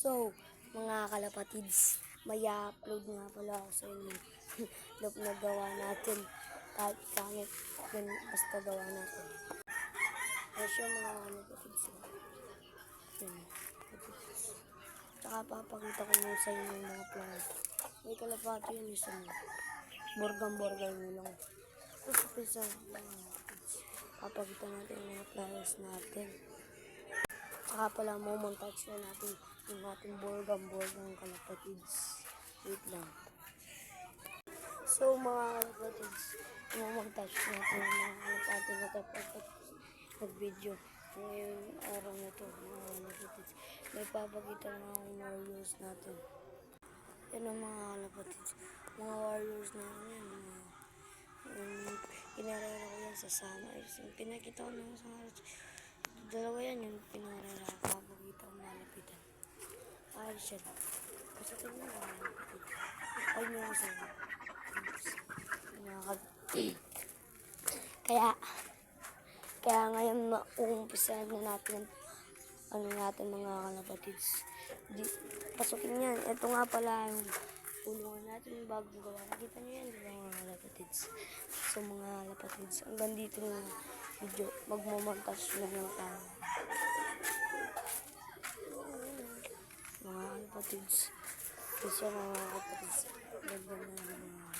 So, mga kalapatids, may upload nga pala ako sa inyo. Loop na gawa natin. Kahit pangit, yun, basta gawa natin. Kasi yung mga kalapatids. Yun, kalapatids. Tsaka papakita ko nyo sa inyo yung mga plant. May kalapati yun, isa mo. Borgang-borgay mo lang. Tapos isa, mga kalapatids. Papakita natin yung mga flowers natin. Saka pala montage na natin yung ating borgang kalapatids. Wait lang. So mga kalapatids, montage natin yung mga kalapatids na tapos mag-video. Ngayong araw na to, mga kalapatids. May papakita na akong warriors natin. Yan ang mga kalapatids. Mga warriors natin yan. Pinarera ko yan sa sunrise. Pinakita ko naman sa sunrise. Dalawa yan yung pinarera ko. Papakita ko malapitan. Ay, shit. Kasi ito yung mga kalapatids. Ay, nyo ko sa'yo. Kaya ngayon uumpisahan na natin mga kalapatids. Pasukin yan. Ito nga pala yung tulungan natin yung bagong gawa. Nakita nyo yan, diba mga kalapatids? So mga kalapatids, hanggang dito yung video. Magmamontage na lang tayo. Mga kalapatids. Kasi mga kalapatids, ganda na